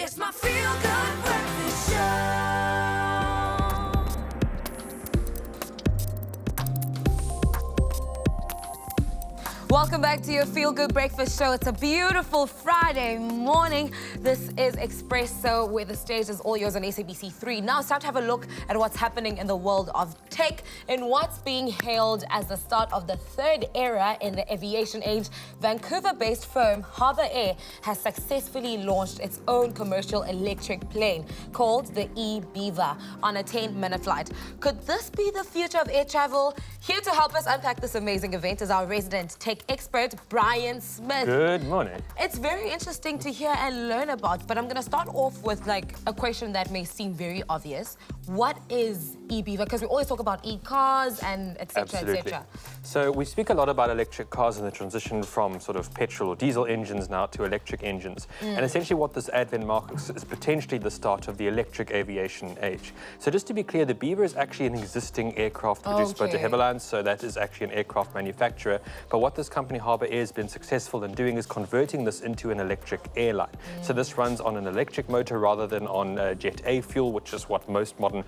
It's my feel-good breakfast show. Welcome back to your Feel Good Breakfast Show. It's a beautiful Friday morning. This is Expresso, where the stage is all yours on SABC3. Now it's time to have a look at what's happening in the world of tech and what's being hailed as the start of the third era in the aviation age. Vancouver-based firm Harbour Air has successfully launched its own commercial electric plane called the eBeaver on a 10-minute flight. Could this be the future of air travel? Here to help us unpack this amazing event is our resident tech expert, Bryan Smith. Good morning. It's very interesting to hear and learn about, but I'm going to start off with like a question that may seem very obvious. What is eBeaver? Because we always talk about e-cars and etc. etc. So we speak a lot about electric cars and the transition from sort of petrol or diesel engines now to electric engines. And essentially what this advent marks is potentially the start of the electric aviation age. So just to be clear, the Beaver is actually an existing aircraft produced by de Havilland, so that is actually an aircraft manufacturer. But what this company Harbour Air has been successful in doing is converting this into an electric airline. So this runs on an electric motor rather than on Jet A fuel, which is what most modern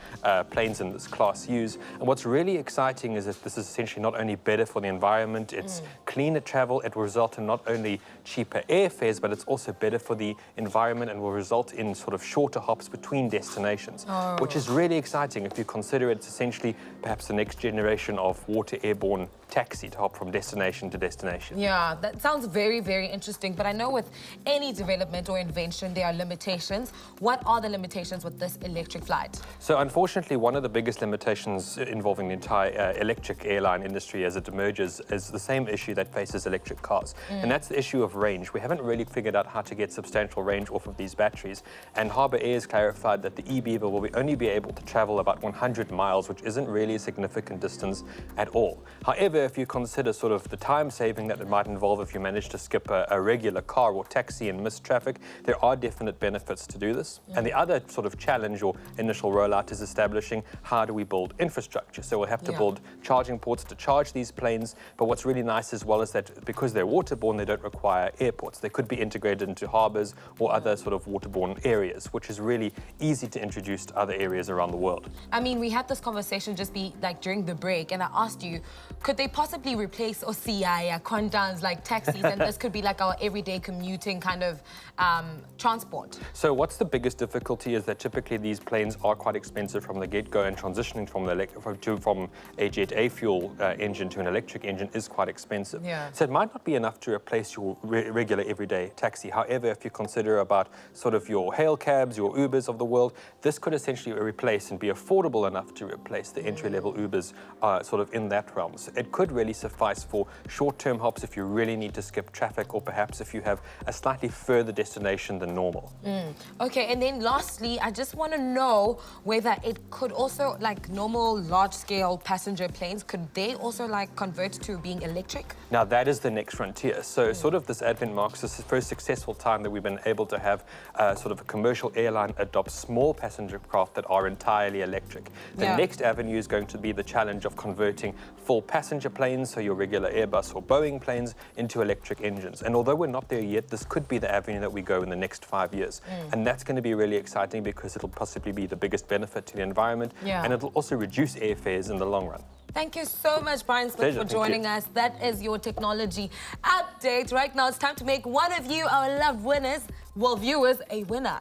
planes in this class use. And what's really exciting is that this is essentially not only better for the environment, it's cleaner travel, it will result in not only cheaper airfares, but it's also better for the environment and will result in sort of shorter hops between destinations, which is really exciting if you consider it's essentially perhaps the next generation of water airborne taxi to hop from destination to destination. Yeah, that sounds very, very interesting. But I know with any development or invention, there are limitations. What are the limitations with this electric flight? So unfortunately, one of the biggest limitations involving the entire electric airline industry as it emerges is the same issue that faces electric cars. And that's the issue of range. We haven't really figured out how to get substantial range off of these batteries. And Harbour Air has clarified that the eBeaver will only be able to travel about 100 miles, which isn't really a significant distance at all. However, if you consider sort of the time saving that it might involve if you manage to skip a regular car or taxi and miss traffic, there are definite benefits to do this. And the other sort of challenge or initial rollout is establishing how do we build infrastructure. So we'll have to build charging ports to charge these planes. But what's really nice as well is that because they're waterborne, they don't require airports. They could be integrated into harbours or other sort of waterborne areas, which is really easy to introduce to other areas around the world. I mean, we had this conversation just like during the break, and I asked you, could they possibly replace OCI, condoms like taxis, and this could be like our everyday commuting kind of transport? So what's the biggest difficulty is that typically these planes are quite expensive from the get-go, and transitioning from a Jet A fuel engine to an electric engine is quite expensive. So it might not be enough to replace your regular everyday taxi. However, if you consider about sort of your hail cabs, your Ubers of the world, this could essentially replace and be affordable enough to replace the entry-level Ubers sort of in that realm. So it could really suffice for short-term hops if you really need to skip traffic, or perhaps if you have a slightly further destination than normal. Okay, and then lastly, I just want to know whether it could also, like normal large-scale passenger planes, could they also like convert to being electric? Now that is the next frontier. So sort of this advent marks this first successful time that we've been able to have sort of a commercial airline adopt small passenger craft that are entirely electric. The next avenue is going to be the challenge of converting full passenger planes, so your regular Airbus or Boeing planes, into electric engines. And although we're not there yet, this could be the avenue that we go in the next 5 years. And that's going to be really exciting because it'll possibly be the biggest benefit to the environment, and it'll also reduce airfares in the long run. Thank you so much, Bryan Smith, for joining us. That is your technology update. Right now, it's time to make one of you, our loved winners, well, viewers, a winner.